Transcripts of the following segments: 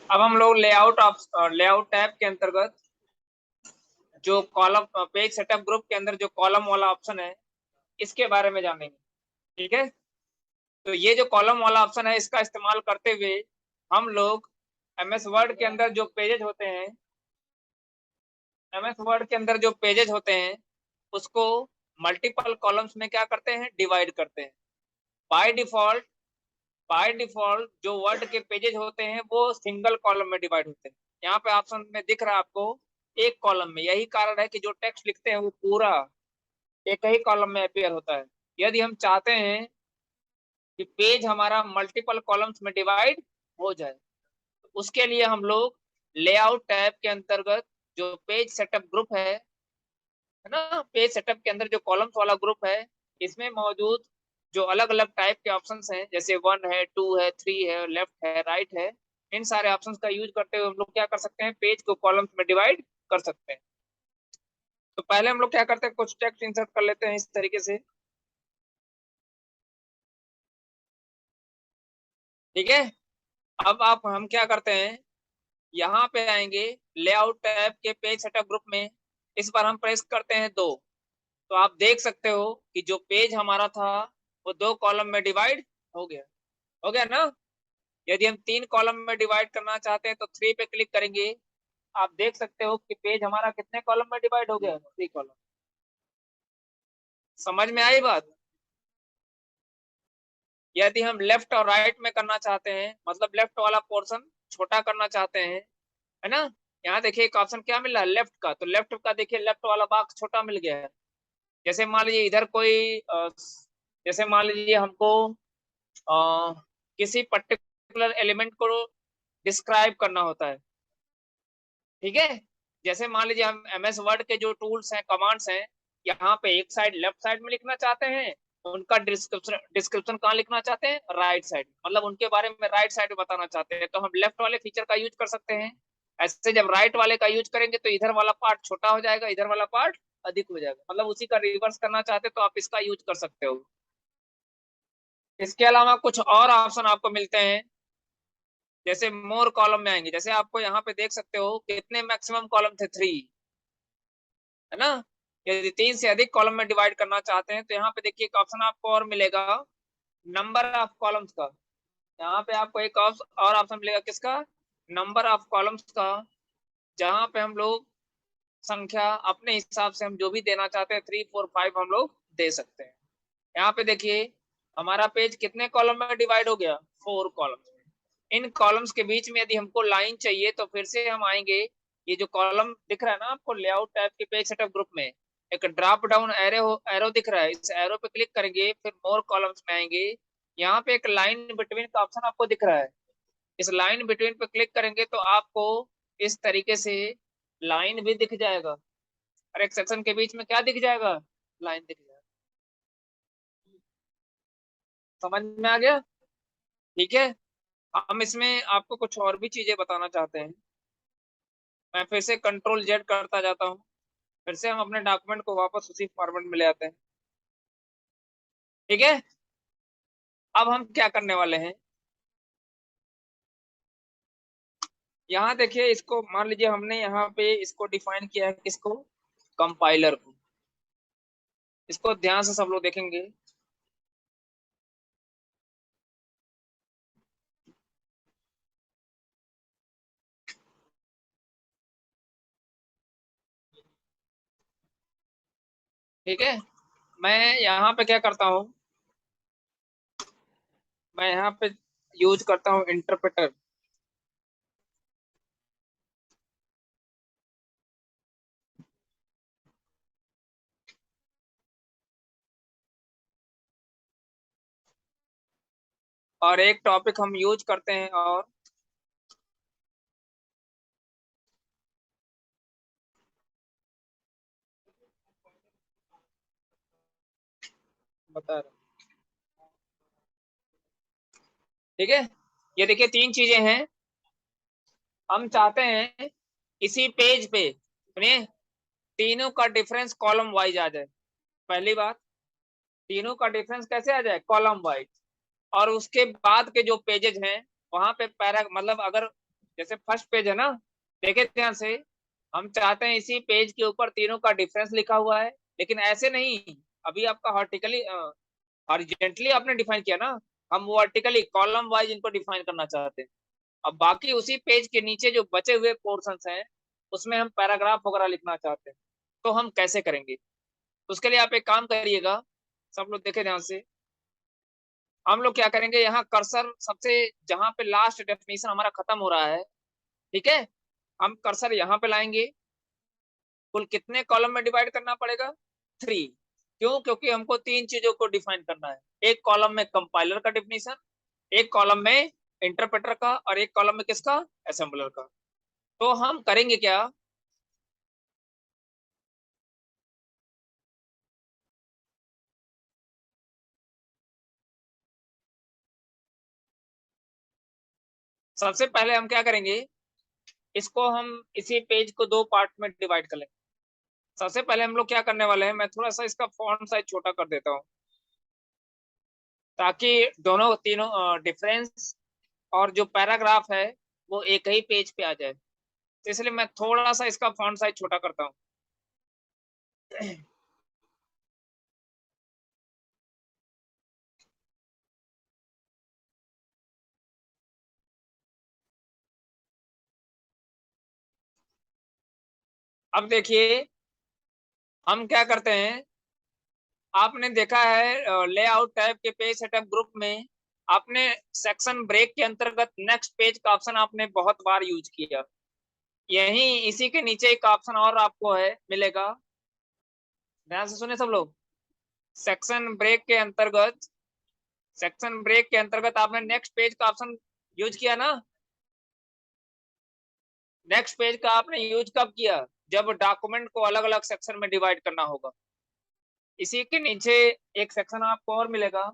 अब हम लोग लेआउट टैब के अंतर्गत जो कॉलम पेज सेटअप ग्रुप के अंदर जो कॉलम वाला ऑप्शन है इसके बारे में जानेंगे। ठीक है, तो ये जो कॉलम वाला ऑप्शन है इसका इस्तेमाल करते हुए हम लोग एमएस वर्ड के अंदर जो पेजेज होते हैं एमएस वर्ड के अंदर जो पेजेज होते हैं उसको मल्टीपल कॉलम्स में क्या करते हैं, डिवाइड करते हैं। बाय डिफॉल्ट बाय डिफॉल्ट जो वर्ड के पेजेज होते हैं वो सिंगल कॉलम में डिवाइड होते हैं। यहाँ पे ऑप्शन में दिख रहा है आपको एक कॉलम में। यही कारण है कि जो टेक्स्ट लिखते हैं वो पूरा एक ही कॉलम में अपेयर होता है। यदि हम चाहते हैं कि पेज हमारा मल्टीपल कॉलम्स में डिवाइड हो जाए तो उसके लिए हम लोग लेआउट टैब के अंतर्गत जो पेज सेटअप ग्रुप है ना, पेज सेटअप के अंदर जो कॉलम्स वाला ग्रुप है इसमें मौजूद जो अलग अलग टाइप के ऑप्शंस हैं जैसे 1 है 2 है 3 है लेफ्ट है राइट है, इन सारे ऑप्शंस का यूज करते हुए हम लोग क्या कर सकते हैं, पेज को कॉलम्स में डिवाइड कर सकते हैं। तो पहले हम लोग क्या करते हैं, कुछ टेक्स्ट इंसर्ट कर लेते हैं इस तरीके से। ठीक है, अब आप हम क्या करते हैं, यहाँ पे आएंगे लेआउट टैब के पेज सेटअप ग्रुप में। इस बार हम प्रेस करते हैं 2, तो आप देख सकते हो कि जो पेज हमारा था वो 2 कॉलम में डिवाइड हो गया। हो गया ना। यदि हम 3 कॉलम में डिवाइड करना चाहते हैं तो 3 पे क्लिक करेंगे। आप देख सकते हो कि पेज हमारा कितने कॉलम में डिवाइड हो गया, 3 कॉलम। समझ में आई बात। यदि हम लेफ्ट और राइट में करना चाहते हैं, मतलब लेफ्ट वाला पोर्शन छोटा करना चाहते हैं, है ना, यहाँ देखिए एक ऑप्शन क्या मिल रहा है लेफ्ट का, तो लेफ्ट का देखिए लेफ्ट वाला बॉक्स छोटा मिल गया है। जैसे मान लीजिए इधर कोई जैसे मान लीजिए हमको किसी पर्टिकुलर एलिमेंट को डिस्क्राइब करना होता है। ठीक है, जैसे मान लीजिए हम एमएस वर्ड के जो टूल्स हैं कमांड्स हैं, यहाँ पे एक साइड लेफ्ट साइड में लिखना चाहते हैं, उनका डिस्क्रिप्शन डिस्क्रिप्शन कहाँ लिखना चाहते हैं, राइट साइड, मतलब उनके बारे में राइट साइड में बताना चाहते हैं तो हम लेफ्ट वाले फीचर का यूज कर सकते हैं। ऐसे जब राइट वाले का यूज करेंगे तो इधर वाला पार्ट छोटा हो जाएगा, इधर वाला पार्ट अधिक हो जाएगा, मतलब उसी का रिवर्स करना चाहते तो आप इसका यूज कर सकते हो। इसके अलावा कुछ और ऑप्शन आपको मिलते हैं, जैसे मोर कॉलम में आएंगे, जैसे आपको यहाँ पे देख सकते हो कितने मैक्सिमम कॉलम थे, 3, है ना। यदि 3 से अधिक कॉलम में डिवाइड करना चाहते हैं तो यहाँ पे देखिए एक ऑप्शन आपको और मिलेगा, नंबर ऑफ कॉलम्स का। यहाँ पे आपको एक और ऑप्शन मिलेगा, किसका, नंबर ऑफ कॉलम्स का, जहाँ पे हम लोग संख्या अपने हिसाब से हम जो भी देना चाहते हैं 3 4 5 हम लोग दे सकते हैं। यहाँ पे देखिए हमारा पेज कितने कॉलम में डिवाइड हो गया, 4 कॉलम। इन कॉलम्स के बीच में यदि हमको लाइन चाहिए तो फिर से हम आएंगे, ये जो कॉलम दिख रहा है ना आपको लेआउट टैब के पेज सेटअप ग्रुप में, एक ड्रॉप डाउन एरो दिख रहा है, इस एरो पे क्लिक करेंगे फिर मोर कॉलम्स में आएंगे। यहाँ पे एक लाइन बिटवीन का ऑप्शन आपको दिख रहा है, इस लाइन बिटवीन पे क्लिक करेंगे तो आपको इस तरीके से लाइन भी दिख जाएगा, और एक सेक्शन के बीच में क्या दिख जाएगा, लाइन दिख जाएगा। समझ में आ गया। ठीक है, हम इसमें आपको कुछ और भी चीजें बताना चाहते हैं। मैं फिर से कंट्रोल Z करता जाता हूँ, फिर से हम अपने डॉक्यूमेंट को वापस उसी फॉर्मेट में ले आते हैं। ठीक है, अब हम क्या करने वाले हैं, यहाँ देखिए इसको मान लीजिए हमने यहाँ पे इसको डिफाइन किया है, किसको, कंपाइलर को। इसको ध्यान से सब लोग देखेंगे। ठीक है, मैं यहाँ पे क्या करता हूँ, मैं यहाँ पे यूज करता हूँ इंटरप्रेटर। और एक टॉपिक हम यूज करते हैं और बता रहा हूँ। ठीक है, ये देखिए 3 चीजें हैं। हम चाहते हैं इसी पेज पे, सुनिए, तीनों का डिफरेंस कॉलम वाइज आ जाए। पहली बात, तीनों का डिफरेंस कैसे आ जाए, कॉलम वाइज। और उसके बाद के जो पेजेस हैं वहां पे पैरा मतलब अगर जैसे फर्स्ट पेज है ना, देखे ध्यान से, हम चाहते हैं इसी पेज के ऊपर तीनों का डिफरेंस लिखा हुआ है, लेकिन ऐसे नहीं। अभी आपका हॉर्टिकली हॉरिजेंटली आपने डिफाइन किया ना, हम वर्टिकली कॉलम वाइज इनको डिफाइन करना चाहते हैं। अब बाकी उसी पेज के नीचे जो बचे हुए पोर्शंस हैं उसमें हम पैराग्राफ वगैरह लिखना चाहते हैं, तो हम कैसे करेंगे? उसके लिए आप एक काम करिएगा, सब लोग देखे ध्यान से। हम लोग क्या करेंगे, यहाँ कर्सर सबसे जहां पे लास्ट डेफिनेशन हमारा खत्म हो रहा है, ठीक है, हम कर्सर यहाँ पे लाएंगे। कुल कितने कॉलम में डिवाइड करना पड़ेगा? 3। क्यों? क्योंकि हमको 3 चीजों को डिफाइन करना है। एक कॉलम में कंपाइलर का डिफिनेशन, एक कॉलम में इंटरप्रेटर का, और एक कॉलम में किसका? असेंबलर का। तो हम करेंगे क्या, सबसे पहले हम क्या करेंगे, इसको हम इसी पेज को 2 पार्ट में डिवाइड कर लेंगे। सबसे पहले हम लोग क्या करने वाले हैं, मैं थोड़ा सा इसका फॉन्ट साइज छोटा कर देता हूँ ताकि दोनों तीनों डिफरेंस और जो पैराग्राफ है वो एक ही पेज पे आ जाए। तो इसलिए मैं थोड़ा सा इसका फॉन्ट साइज छोटा करता हूँ। अब देखिए हम क्या करते हैं, आपने देखा है लेआउट टैब के पेज सेटअप ग्रुप में आपने सेक्शन ब्रेक के अंतर्गत नेक्स्ट पेज का ऑप्शन आपने बहुत बार यूज किया। यही इसी के नीचे एक ऑप्शन और आपको है मिलेगा, ध्यान से सुने सब लोग। सेक्शन ब्रेक के अंतर्गत, सेक्शन ब्रेक के अंतर्गत आपने नेक्स्ट पेज का ऑप्शन यूज किया ना। नेक्स्ट पेज का आपने यूज कब किया? जब डॉक्यूमेंट को अलग अलग सेक्शन में डिवाइड करना होगा। इसी के नीचे एक सेक्शन आपको और मिलेगा,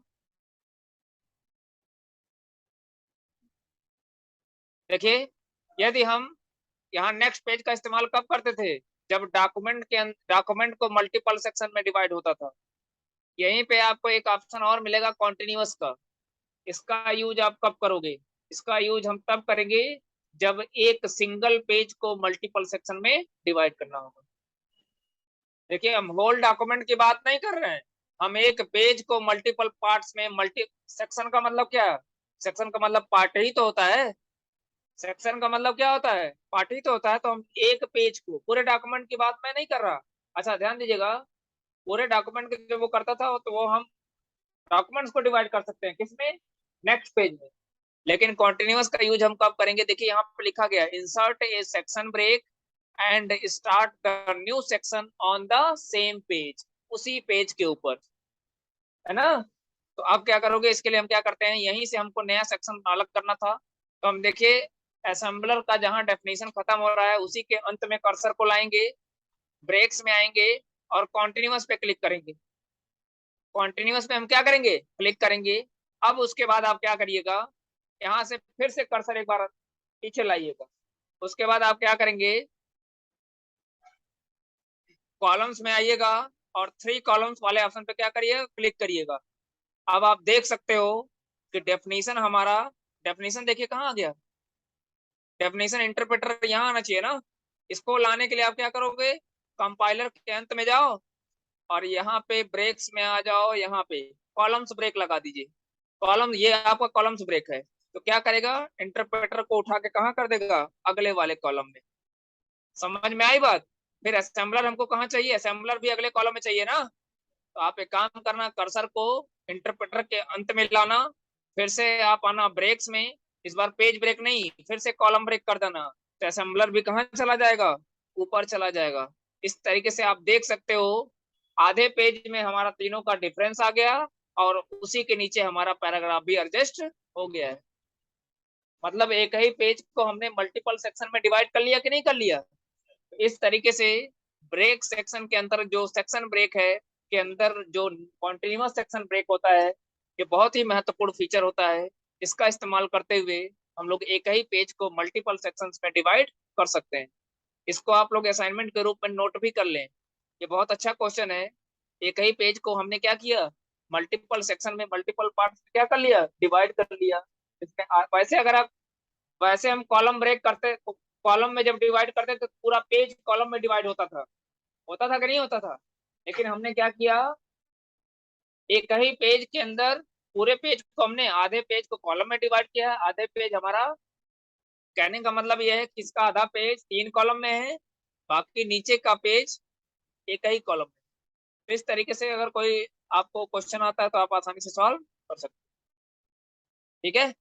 देखिए। यदि हम यहाँ नेक्स्ट पेज का इस्तेमाल कब करते थे? जब डॉक्यूमेंट को मल्टीपल सेक्शन में डिवाइड होता था। यहीं पे आपको एक ऑप्शन और मिलेगा कॉन्टिन्यूअस का। इसका यूज आप कब करोगे? इसका यूज हम तब करेंगे जब एक सिंगल पेज को मल्टीपल सेक्शन में डिवाइड करना होगा। देखिए हम होल डॉक्यूमेंट की बात नहीं कर रहे हैं, हम एक पेज को मल्टीपल पार्ट्स में मल्टी सेक्शन का मतलब क्या है? सेक्शन का मतलब पार्ट ही तो होता है। सेक्शन का मतलब क्या होता है? पार्ट ही तो होता है। तो हम एक पेज को, पूरे डॉक्यूमेंट की बात मैं नहीं कर रहा। अच्छा ध्यान दीजिएगा, पूरे डॉक्यूमेंट के जो वो करता था तो वो हम डॉक्यूमेंट्स को डिवाइड कर सकते हैं किसमें? नेक्स्ट पेज में। लेकिन कॉन्टिन्यूअस का यूज हम कब करेंगे? देखिए यहाँ पे लिखा गया, insert a section break and start the new section on the same page, उसी पेज के ऊपर, है ना। तो अब क्या करोगे, इसके लिए हम क्या करते हैं, यहीं से हमको नया सेक्शन अलग करना था। तो हम देखिए असेंबलर का जहां डेफिनेशन खत्म हो रहा है उसी के अंत में कर्सर को लाएंगे, ब्रेक्स में आएंगे और कॉन्टिन्यूअस पे क्लिक करेंगे। कॉन्टिन्यूअस पे हम क्या करेंगे? क्लिक करेंगे। अब उसके बाद आप क्या करिएगा, यहाँ से फिर से कर्सर एक बार पीछे लाइएगा। उसके बाद आप क्या करेंगे, कॉलम्स में आइएगा और 3 कॉलम्स वाले ऑप्शन पे क्या करिएगा? क्लिक करिएगा। अब आप देख सकते हो कि डेफिनेशन हमारा, डेफिनेशन देखिए कहाँ आ गया, डेफिनेशन इंटरप्रेटर यहाँ आना चाहिए ना। इसको लाने के लिए आप क्या करोगे, कंपाइलर के अंत में जाओ और यहाँ पे ब्रेक्स में आ जाओ, यहाँ पे कॉलम्स ब्रेक लगा दीजिए। कॉलम, ये आपका कॉलम्स ब्रेक है। तो क्या करेगा, इंटरप्रेटर को उठा के कहाँ कर देगा? अगले वाले कॉलम में। समझ में आई बात? फिर असेंबलर हमको कहाँ चाहिए? असेंबलर भी अगले कॉलम में चाहिए ना। तो आप एक काम करना, कर्सर को इंटरप्रेटर के अंत में लाना, फिर से आप आना ब्रेक्स में। इस बार पेज ब्रेक नहीं, फिर से कॉलम ब्रेक कर देना। तो असेंबलर भी कहाँ चला जाएगा? ऊपर चला जाएगा। इस तरीके से आप देख सकते हो आधे पेज में हमारा तीनों का डिफरेंस आ गया और उसी के नीचे हमारा पैराग्राफ भी एडजस्ट हो गया है। मतलब एक ही पेज को हमने मल्टीपल सेक्शन में डिवाइड कर लिया कि नहीं कर लिया? इस तरीके से ब्रेक सेक्शन के अंदर, जो सेक्शन ब्रेक है के अंदर जो कॉन्टिन्यूअस सेक्शन ब्रेक होता है, ये बहुत ही महत्वपूर्ण फीचर होता है। इसका इस्तेमाल करते हुए हम लोग एक ही पेज को मल्टीपल सेक्शंस में डिवाइड कर सकते हैं। इसको आप लोग असाइनमेंट के रूप में नोट भी कर लें, ये बहुत अच्छा क्वेश्चन है। एक ही पेज को हमने क्या किया, मल्टीपल सेक्शन में मल्टीपल पार्ट क्या कर लिया, डिवाइड कर लिया। इसमें वैसे अगर आप वैसे हम कॉलम ब्रेक करते, कॉलम में जब डिवाइड करते तो पूरा पेज कॉलम में डिवाइड होता था कि नहीं होता था। लेकिन हमने क्या किया, एक ही पेज के अंदर पूरे पेज को हमने आधे पेज को कॉलम में डिवाइड किया है, आधे पेज हमारा, कहने का मतलब यह है कि इसका आधा पेज 3 कॉलम में है, बाकी नीचे का पेज एक ही कॉलम में। तो इस तरीके से अगर कोई आपको क्वेश्चन आता है तो आप आसानी से सॉल्व कर सकते हैं। ठीक है।